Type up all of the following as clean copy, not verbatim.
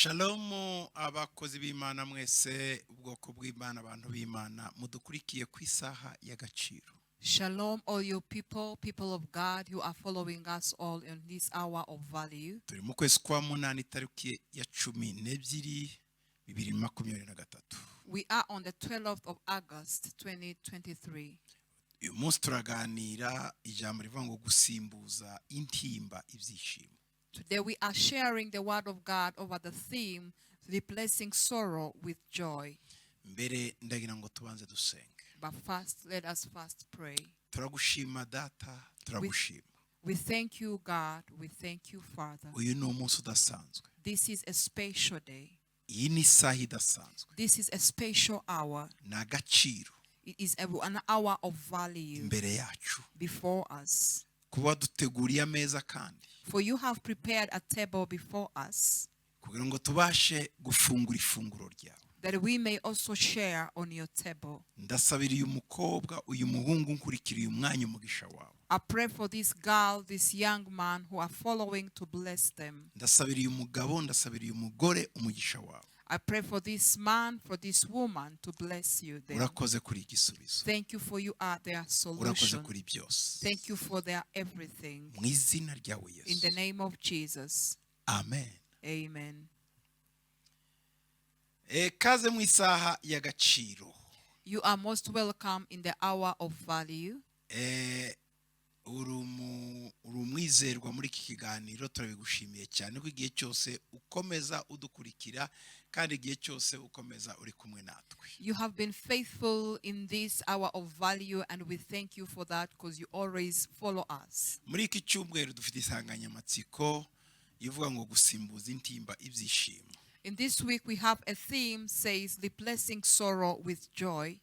Shalom abakozi b'Imana mwese ubwoko bw'Imana abantu b'Imana mudukurikiye ku isaha y'agaciro. Shalom, all you people of God who are following us all in this hour of value. Turi mu kwezi kwa munani tariki ya 12 2023. We are on the 12th of August 2023. Uyu munsi turaganira ijambo rivuga ngo gusimbuza intimba ibyishimo. Today we are sharing the word of God over the theme replacing sorrow with joy. Mbere ndagira ngo tubanze dusenge. But first, let us first pray. Turagushima data, turagushima. We thank you, God. We thank you, Father. Uyu ni umunsi udasanzwe. This is a special day. Iyi ni isaha idasanzwe. This is a special hour. N'agaciro. It is an hour of value Imbere yacu. before us. Kuba duteguriye ameza kandi. For you have prepared a table before us, kugira ngo tubashe gufungura ifunguro ryawe. that we may also share on your table. Ndasabira uyu mukobwa uyu muhungu nkurikiriye umwanya umugisha wawe. I pray for this girl, this young man who are following to bless them. Ndasabira uyu mugabo, ndasabira uyu mugore umugisha wawe. I pray for this man, for this woman to bless you. Them. Urakoze kuri igisubizo. Thank you for you are their Urakoze solution. kuri byose. Thank you for their everything. Mu izina ryawe In the Yesu. name of Jesus. Amen. Amen. Kaze mu isaha y'agaciro. You are most welcome in the hour of value. Uri umwizerwa muri iki kiganiro turabigushimiye cyane ko igihe cyose ukomeza udukurikira kandi igihe cyose ukomeza uri kumwe natwe. You have been faithful in this hour of value, and we thank you for that because you always follow us. Muri iki cyumweru dufite insanganyamatsiko ivuga ngo gusimbuza intimba ibyishimo. In this week, we have a theme says replacing sorrow with joy.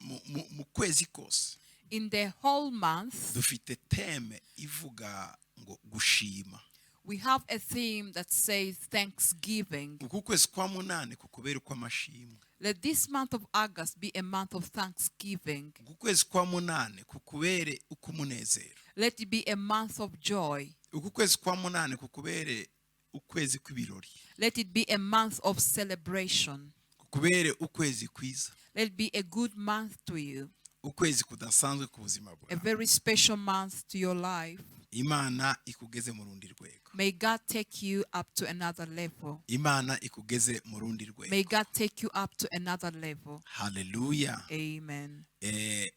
Mu kwezi kose In the whole month, dufite teme ivuga ngo gushima. we have a theme that says thanksgiving. Uku kwezi kwa munane kukubera kw'amashimwe. Let this month of August be a month of thanksgiving. Uku kwezi kwa munane kukubere ukumunezero. Let it be a month of joy. Uku kwezi kwa munane kukubere ukwezi kw'ibirori. Let it be a month of celebration. Kukubere ukwezi kwiza. Let it be a good month to you. Ukwezi kudasanzwe ku buzima A bwawe. very special month to your life. Imana ikugeze mu rundi rwego. May God take you up to another level. Imana ikugeze mu rundi rwego. May God take you up to another level. Hallelujah. Amen.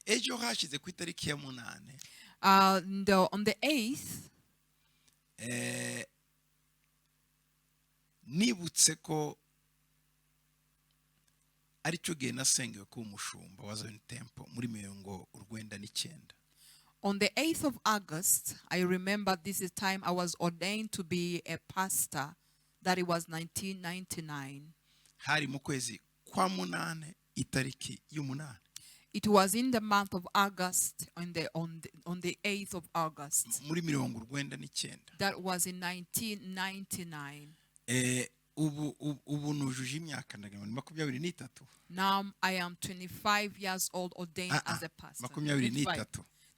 Ejo hashize ku itariki ya munane. On the 8th, nibutse ko aricyo gihe nasengewe ku mushumba wa Zion Temple muri 1999. on the 8th of August, I remember this is time I was ordained to be a pastor. That it was 1999. Hari mu kwezi kwa munane itariki y'umunane. It was in the month of August, on the 8th of August. Muri 1999. That was in 1999. Ubu nujuje imyaka ndagira 23. Now I am 25 years old, ordained as a pastor.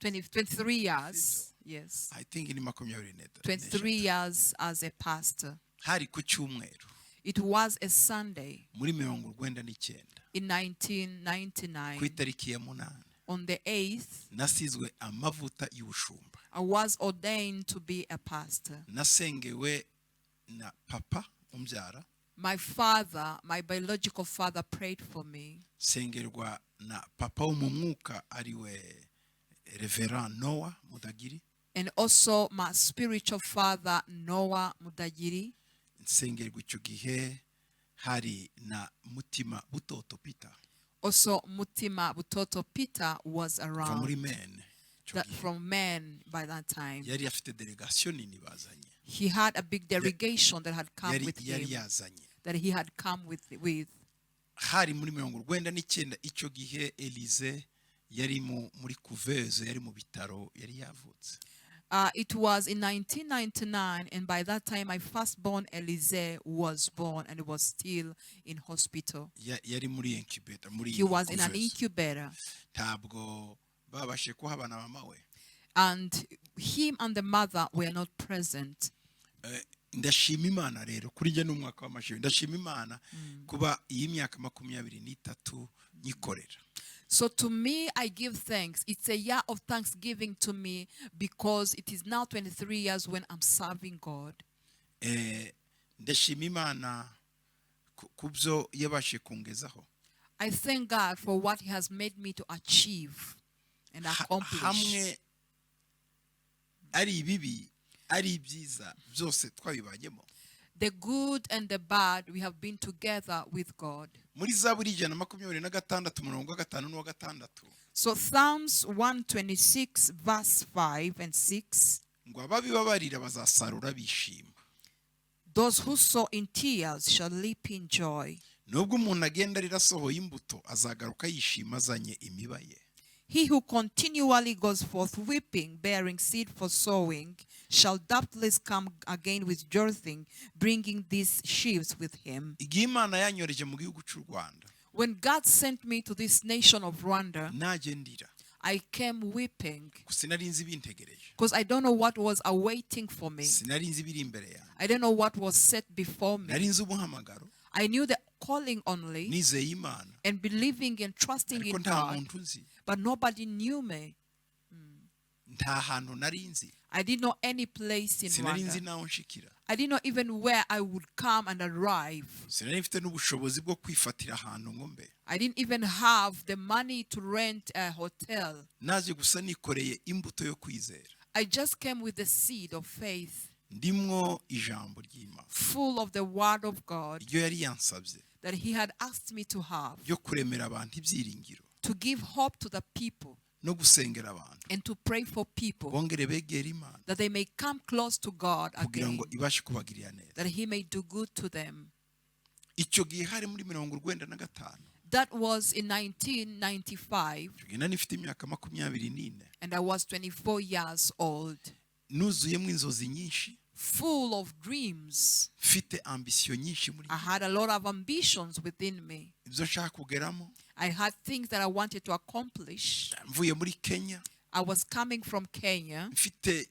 23 years. Yes. I think ni 23. 23 years as a pastor. Hari ku cyumweru. It was a Sunday Muri 1999. in 1999. Ku itariki ya munane. On the 8th, Nasizwe amavuta y'ubushumba. I was ordained to be a pastor. Nasengewe na papa umbyara. My father, my biological father, prayed for me. Sengerwa na papa wo mu mwuka ariwe Reverend Noah Mudagiri. And also my spiritual father, Noah Mudagiri. Nsengerwa icyo gihe hari na Mutima Butoto Peter. Also Mutima Butoto Peter was From around. men. From men by that time. Yari afite delegation nini bazanye. He had a big delegation that had come with Yari him. yazanye. That he had come with. Hari muri 1999 icyo gihe Elize yari muri couveuse yari mu bitaro yari yavutse. It was in 1999, and by that time my firstborn Elise was born and was still in hospital. Yari muri incubator He was in an incubator. Ntabwo babashe kuhaba na mama we. And him and the mother were not present. ndashima Imana rero kuri njye n'umwaka w'amashuri ndashima Imana kuba iyi myaka 23 nyikorera. So to me, I give thanks. It's a year of thanksgiving to me because it is now 23 years when I'm serving God. Ndashima Imana kubyo yabashe kungezaho. I thank God for what He has made me to achieve and accomplish. Hamwe ari ibibi ari ibyiza byose twabibanyemo. The good and the bad, we have been together with God. Muri Zaburi 126:5-6. So Psalms 126 verse 5 and 6. Ngo ababibabarira bazasarura bishima. Those who sow in tears shall leap in joy. Nubwo umuntu agenda rirasohoye imbuto azagaruka yishima azanye imiba ye. He who continually goes forth weeping, bearing seed for sowing, shall doubtless come again with joying, bringing these sheaves with him. Igihe Imana yanyoreje mu gihugu cy'u Rwanda, When God sent me to this nation of Rwanda, naje ndira. I came weeping Sinari nzi bintegereje. because I don't know what was awaiting for me. Sinari nzi biri imbere yanjye. I don't know what was set before me. Nari nzi umuhamagaro. I knew the calling only Nizeye Imana. and believing and trusting Ariko in nta God, muntu nzi. but nobody knew me. Nta hantu nari nzi. I didn't know any place in Sinari nzi Rwanda. naho nshikira. I didn't know even where I would come and arrive. Sinari mfite n'ubushobozi bwo kwifatira ahantu ngo mbe. I didn't even have the money to rent a hotel. Naje gusa nikoreye imbuto yo kwizera. I just came with the seed of faith, Ndimwo ijambo ry'Imana. full of the word of God Iryo yari yansabye that He had asked me to have, yo kuremera abantu ibyiringiro to give hope to the people no gusengera abantu. and to pray for people Bongere begera Imana that they may come close to God kugira again, ngo ibashe kubagirira neza. that He may do good to them. Icyo gihe hari muri 95. That was in 1995, Icyo gihe nari mfite imyaka 24. and I was 24 years old, Nuzuyemo inzozi nyinshi. full of dreams. Mfite ambition nyinshi muri I had a lot of ambitions within me. ibyo nshaka kugeramo. I had things that I wanted to accomplish. Mvuye muri Kenya I was coming from Kenya. mfite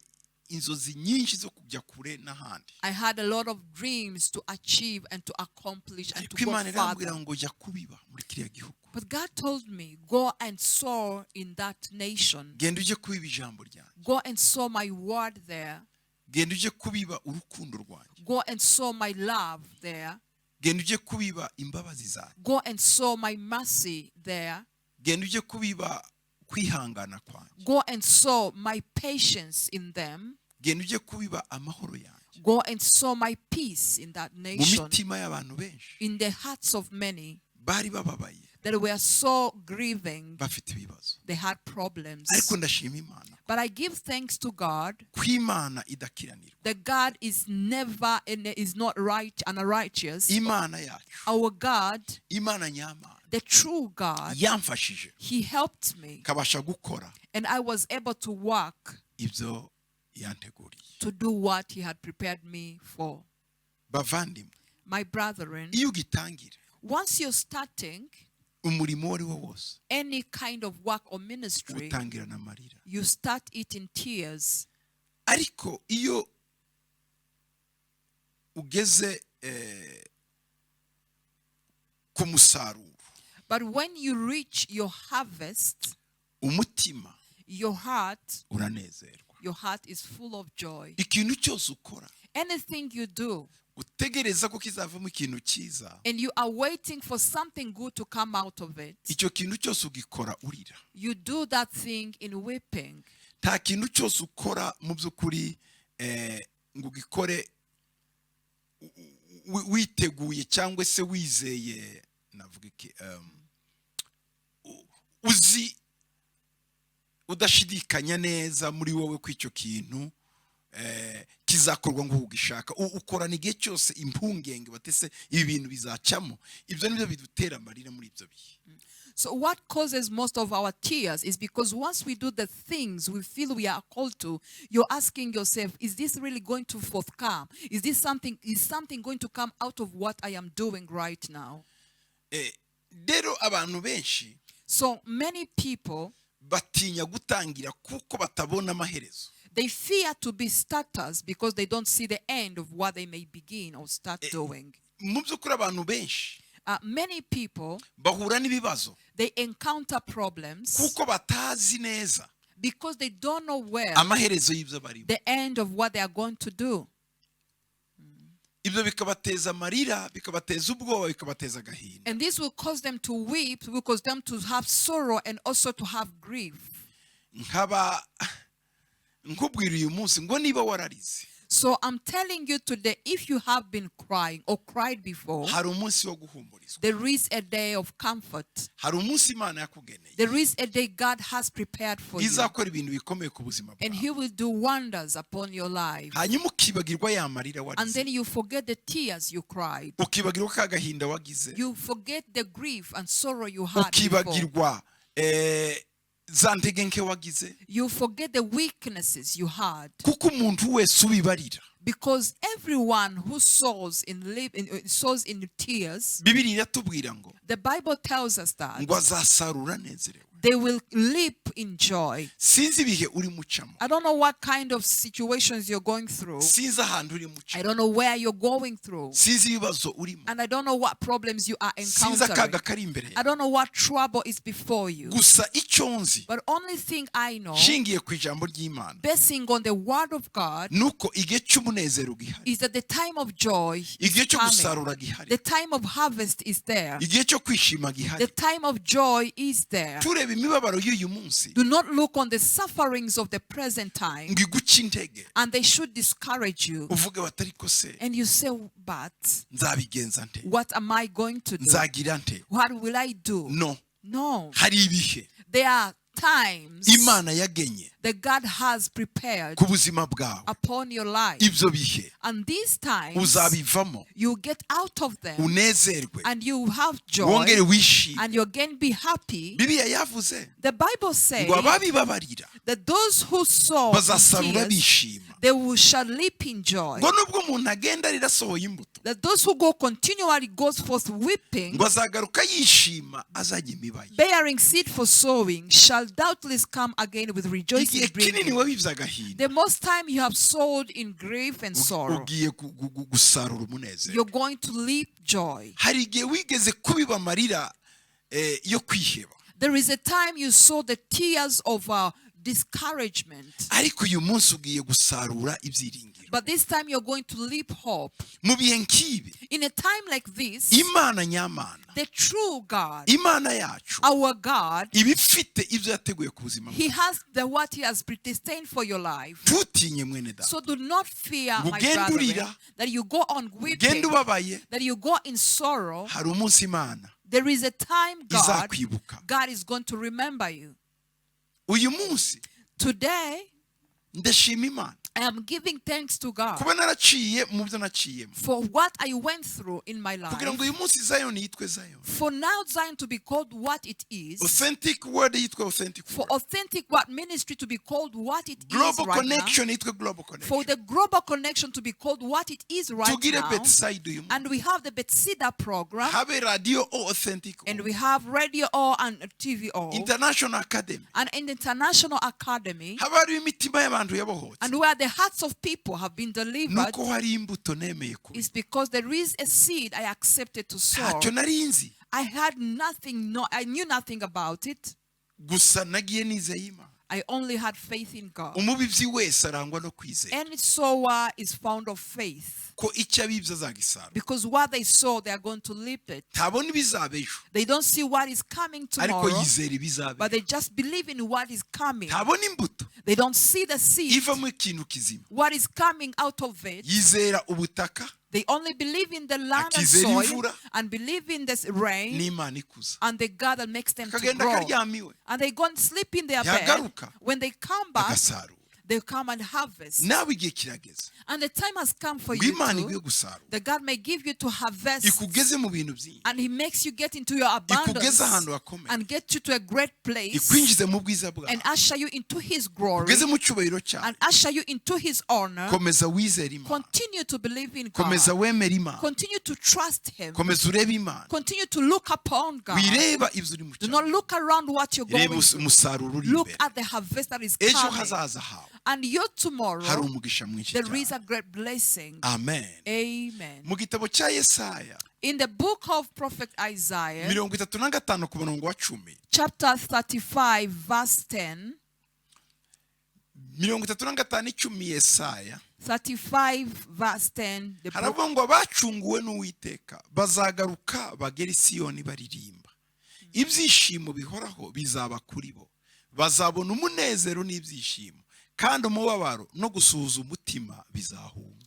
inzozi nyinshi zo kujya kure n'ahandi. I had a lot of dreams to achieve and to accomplish and to Ariko go Imana irambwira further. ngo jya kubiba muri kiriya gihugu. But God told me, go and sow in that nation. Genda uje kubiba ijambo ryanjye. Go and sow my word there. Genda uje kubiba urukundo rwanjye. Go and sow my love there. Genda uje kubiba imbabazi zanjye. Go and sow my mercy there. Genda uje kubiba kwihangana kwanjye. Go and sow my patience in them. Genda uje kubiba amahoro yanjye. Go and sow my peace in that Mu nation. mitima y'abantu benshi In the hearts of many bari bababaye that were so grieving, bafite ibibazo. they had problems. Ariko ndashima Imana But I give thanks to God ko Imana idakiranirwa. that God is never and is not right and righteous. Imana yacu, Our God, Imana nyamana, the true God, yamfashije He helped me, kabasha gukora and I was able to work ibyo yanteguriye. to do what He had prepared me for. Bavandimwe, My brethren, iyo ugitangira once you're starting umurimo uwo ari wo wose any kind of work or ministry, utangira n'amarira. you start it in tears. Ariko iyo ugeze ku musaruro, But when you reach your harvest, umutima your heart uranezerwa. is full of joy. Ikintu cyose ukora Anything you do, utegereza ko kizavamo ikintu cyiza, and you are waiting for something good to come out of it, icyo kintu cyose ugikora urira. you do that thing in weeping. Nta kintu cyose ukora mu by'ukuri ngo ugikore witeguye cyangwa se wizeye, navuga iki, uzi udashidikanya neza muri wowe ko icyo kintu kizakorwa ngo ugishaka. Ukorana igihe cyose impungenge batese ibi bintu bizacamo. Ibyo nibyo bidutera amarira muri ibyo bihe. So what causes most of our tears is because once we do the things we feel we are called to, you're asking yourself, is this really going to forthcome? Is something going to come out of what I am doing right now? Rero abantu benshi So many people, batinya gutangira kuko batabona amaherezo. They fear to be starters because they don't see the end of what they may begin or start doing. mu by'ukuri abantu benshi Many people, bahura n'ibibazo they encounter problems kuko batazi neza because they don't know where amaherezo y'ibyo barimo. the end of what they are going to do. Ibyo bikabateza amarira, bikabateza ubwoba, bikabateza agahinda. And this will cause them to weep, will cause them to have sorrow and also to have grief. Nkubwira uyu munsi ngo niba wararize, So I'm telling you today, if you have been crying or cried before, hari umunsi wo guhumurizwa, there is a day of comfort. hari umunsi Imana yakugeneye There is a day God has prepared for you. izakora ibintu bikomeye ku buzima And bwawe, He will do wonders upon your life. hanyuma ukibagirwa ya marira And warize, then you forget the tears you cried. ukibagirwa ka gahinda wagize, You forget the grief and sorrow you had before. ukibagirwa za ntege nke wagize, You forget the weaknesses you had. kuko umuntu wese ubibarira, Because everyone who sows in tears, Bibiliya iratubwira ngo the Bible tells us that ngo azasarura anezerewe. they will leap in joy. Sinzi ibihe uri mucamo, I don't know what kind of situations you're going through. sinzi ahantu uri I mucamo, don't know where you're going through. sinzi ibibazo urimo, And I don't know what problems you are sinzi akaga encountering. kari imbere I yawe. don't know what trouble is before you. Gusa icyo nzi But only thing I know, nshingiye ku ijambo ry'Imana, basing on the word of God, nuko igihe cy'umunezero gihari, is that the time of joy igihe is cyo coming. gusarura gihari, The time of harvest is there. igihe cyo kwishima The gihari. time of joy is there. Tureba imibabaro y'uyu munsi Do not look on the sufferings of the present time, ngo iguce intege, and they should discourage you. uvuge batari ko se And you say, but nzabigenza nte, what am I going to do? nzagira nte. What will I do? No, No. hari ibihe There are times Imana yagenye that God has prepared ku buzima bwawe, upon your life. ibyo bihe And these times, uzabivamo, you get out of them unezerwe, and you have joy wongere wishime. and you again be happy. Bibiliya yavuze The Bible says ngo ababibabarira that those who sow in bazasarura tears, bishima, shall leap in joy. ngo nubwo umuntu agenda arira asohoye imbuto, That those who go continually goes forth weeping, ngo azagaruka yishima azajya imibaye. bearing seed for sowing, shall doubtless come again with rejoicing. Igihe kinini Bringing. wabibye agahinda, The most time you have sowed in grief and sorrow, ugiye gusarura umunezero. you're going to leap joy. Hari igihe wigeze kubiba amarira yo kwiheba, There is a time you sow the tears of discouragement, ariko uyu munsi ugiye gusarura ibyiringiro. but this time you're going to leap hope. Mu bihe nk'ibi, In a time like this, Imana nyamana, the true God, Imana yacu, our God, iba ifite ibyo yateguye ku buzima He bwawe. has what He has predestined for your life. Ntutinye mwene data, So do not fear, my Ugende brethren, urira, that you go on weeping, ugende ubabaye. that you go in sorrow. Hari umunsi Imana There is a time izakwibuka. God is going to remember you. Uyu munsi Today, ndashima Imana I am giving thanks to God kuba naraciye mu byo naciyemo, for what I went through in my life. kugira ngo uyu munsi Zayoni yitwe Zayoni, For now Zion to be called what it is. authentic word yitwe authentic For word, authentic what ministry to be called what it is global right now. connection yitwe global For connection, the global connection to be called what it is right tugire now. bedside uyu munsi, And we have the Bethesda program. habe radio authentic And we have Radio O and TV O. international academy, And in the International Academy. haba hariho imitima y'abantu yabohotse, And where the hearts of people have been delivered. nuko hari imbuto nemeye kubi, Is because there is a seed I accepted to sow. ntacyo nari nzi, I had nothing, I knew nothing about it. gusa nagiye nizeye Imana. I only had faith in God. Umubibyi wese arangwa no kwizera Any sower is found of faith. ko icyo abibye azagisarura. Because what they sow, they are going to leap it. Ntabona ibizaba ejo, They don't see what is coming ariko tomorrow, yizera ibizaba but ejo. they just believe in what is coming. Ntabona imbuto They don't see the seed, ivamo ikintu kizima, what is coming out of it. yizera ubutaka They only believe in the land and akizera soil imvura and believe in this rain n'Imana ikuza, and the God that makes them to akagenda grow. akaryamiwe And they go and sleep in their bed. yagaruka When they come back, agasarura. they come and harvest. Nawe igihe kirageze And the time has come for ngo you Imana iguhe to, gusarura, that God may give you to harvest. ikugeze mu bintu byinshi, And He makes you get into your abundance ikugeze ahantu hakomeye, and get you to a great place ikwinjize mu bwiza bwawe, and usher you into His glory ugeze mu cyubahiro cyawe. and usher you into His honor. Komeza wizere Imana, Continue to believe in God. komeza wemere Imana, Continue to trust Him. komeza urebe Imana, Continue to look upon God. wireba ibyo uri mu Do cyaro, not look around what you're reba going through. umusaruro uri Look imbere, at the harvest that is ejo coming. hazaza hawe And your hari tomorrow, umugisha mwinshi there is cyane. a great blessing. Amen. Amen. Mu gitabo cya Yesaya In the book of Prophet Isaiah, 35 ku murongo wa 10, chapter 35, verse 10, 35:10 Yesaya 35, verse 10, the book, haravuga ngo abacunguwe n'Uwiteka bazagaruka bagera i Siyoni baririmba. Ibyishimo bihoraho bizaba kuri bo. Bazabona umunezero n'ibyishimo, kandi umubabaro no gusuhuza umutima bizahunga.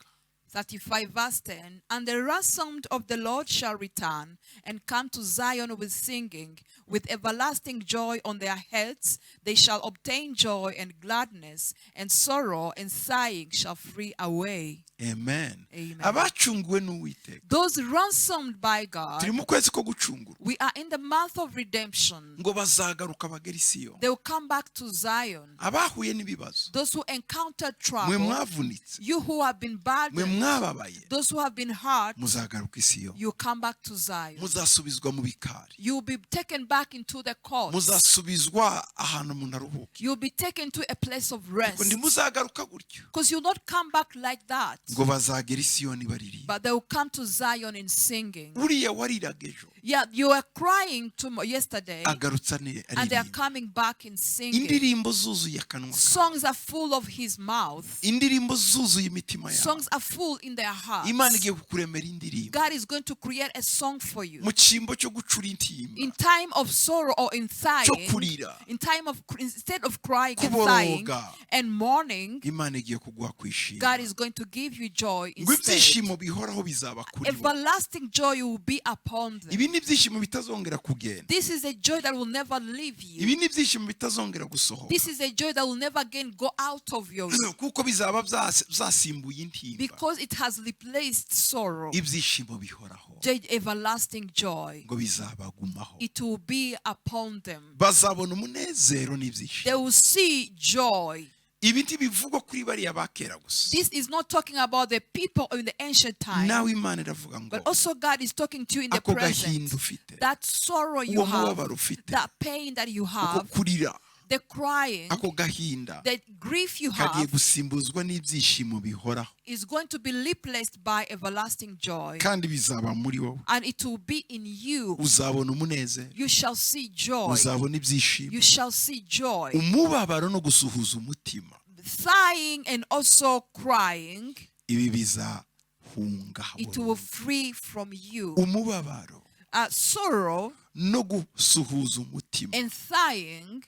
35, verse 10, and the ransomed of the Lord shall return and come to Zion with singing, with everlasting joy on their heads. They shall obtain joy and gladness, and sorrow and sighing shall flee away. Amen. Amen. Abacunguwe n'Uwiteka. Those ransomed by God, Turi mu kwezi ko gucungura. we are in the month of redemption. Ngo bazagaruka bagera i Siyoni. They will come back to Zion. Abahuye n'ibibazo. Those who encountered Mwe trouble, mwavunitse. you who have been Mwe burdened, mwababaye. those who have been hurt, Muzagaruka i Siyoni. you come back to Zion. Muzasubizwa mu bikari. You will be taken back into the courts. Muzasubizwa ahantu umuntu aruhuka. You will be taken to a place of rest. Ngo ntimuzagaruka gutyo. Because you will not come back like that. Ngo bazagera i Siyoni baririmba. But they will come to Zion in singing. Uriya wariraga ejo. Yeah, you were crying yesterday, Agarutse and they are aririmba. coming back in singing. Indirimbo zuzuye akanwa kawe. Songs are full of his mouth. Indirimbo zuzuye imitima yawe. Songs are full in their hearts. Imana igiye kukuremera indirimbo. God is going to create a song for you. Mu cyimbo cyo gucura intimba. In time of sorrow or in Cyo sighing, kurira. in time of instead of crying and Kuboroga. sighing and mourning, Imana igiye kuguha kwishima. God is going to give you joy Ngo instead. ibyishimo bihoraho bizaba kuri bo. Everlasting joy will be upon them. Ibi ni ibyishimo bitazongera kugenda. This is a joy that will never leave you. Ibi ni ibyishimo bitazongera gusohoka. This is a joy that will never again go out of your life, Kuko bizaba byasimbuye intimba. because it has replaced sorrow. Ibyishimo bihoraho. Everlasting joy. Ngo bizabagumaho. It will be upon them. Bazabona umunezero n'ibyishimo. They will see joy. Ibi ntibivugwa kuri bariya bakera gusa. This is not talking about the people in the ancient time, Nawe Imana iravuga ngo but also God is talking to you in the ako present. gahinda ufite. That sorrow you Uwo have, mubabaro ufite. that pain that you Uko have, kurira. the crying, Ako gahinda. the grief you Kagiye have gusimbuzwa n'ibyishimo bihoraho. is going to be replaced by everlasting joy. Kandi bizaba muri wowe. And it will be in you. Uzabona umunezero. You shall see joy. Uzabona ibyishimo. You shall see joy. Umubabaro no gusuhuza umutima. Sighing and also crying, Ibi bizahunga. it will free from you. Umubabaro Sorrow no gusuhuza umutima. and sighing,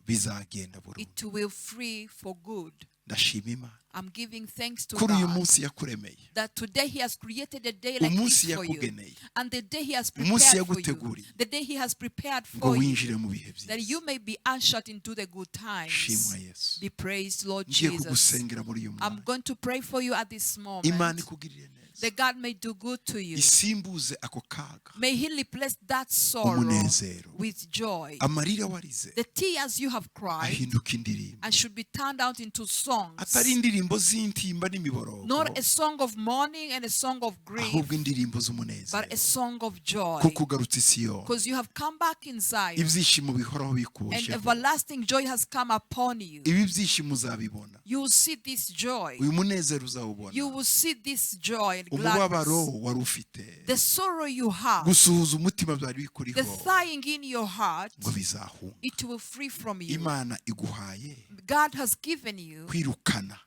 bizagenda burundu. it will free for good. Ndashima Imana. I'm giving thanks to Kuri uyu God munsi yakuremeye. that today He has created a day like Umunsi this for you, yakugeneye. and the day He has Umunsi prepared for you, yaguteguriye. the day He has prepared Ngo for you, winjire mu bihe that byiza. you may be ushered into the good times. Shimwa Yesu. Be praised, Lord Ngiye Jesus. kugusengera muri uyu I'm mwanya. going to pray for you at this Imana moment, ikugirire neza. that God may do good to you. Isimbuze ako kaga. May He replace that sorrow Umunezero. with joy. Amarira warize. The tears you have cried Ahinduka indirimbo. and should be turned out into songs. Atari indirimbo z'intimba n'imiborogo. Not a song of mourning and a song of grief, Ahubwo indirimbo but a z'umunezero. song of joy. Kuko ugarutse i Siyoni. Because you have come back in Zion, Ibyishimo bihoraho and bikuboshyeho. everlasting joy has come upon you. Ibi byishimo uzabibona. You will see this joy. Uyu munezero uzawubona. You will see this joy and Umubabaro gladness. wari ufite. The sorrow you have, Gusuhuza umutima byari the bikuriho. sighing in your heart, Ngo bizahunga. it will free from you. Imana iguhaye God has given you kwirukana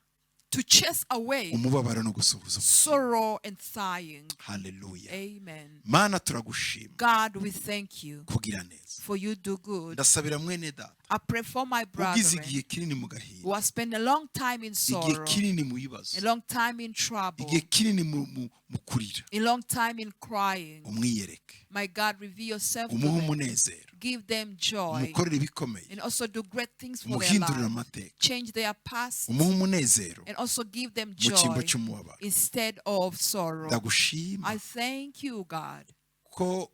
to chase away umubabaro no gusuhuza. sorrow and sighing. Hallelujah. Amen. Mana turagushima God, we thank you kugira neza. for you do good. Ndasabira mwene data. I pray for my Ugize brethren igihe kinini mu who gahinda. have spent a long time in Igihe sorrow, kinini mu bibazo. a long time in trouble, Igihe kinini mu kurira. a long time in crying. Umwiyereke. My God, reveal yourself to Umuhe them. umunezero. Give them joy Umukorere ibikomeye. and also do great things for their Umuhindurire lives. amateka. Change their past Umuhe umunezero and also give them mu cyimbo joy cy'umubabaro. instead of sorrow. Ndagushima I thank you, God, ko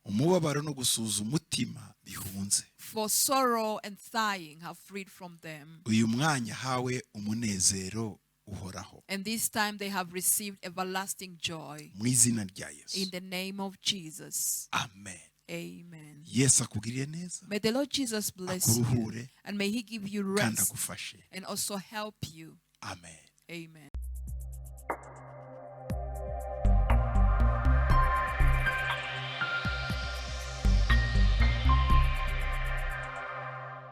umubabaro no gusuhuza umutima bihunze. for sorrow and sighing have freed from them. Uyu mwanya hawe umunezero uhoraho. And this time they have received everlasting joy. Mu izina rya In Yesu. the name of Jesus. Amen. Amen. Yesu akugiriye neza, May the Lord Jesus bless you. akuruhure And may he give you kandi rest agufashe. and also help you. Amen. Amen.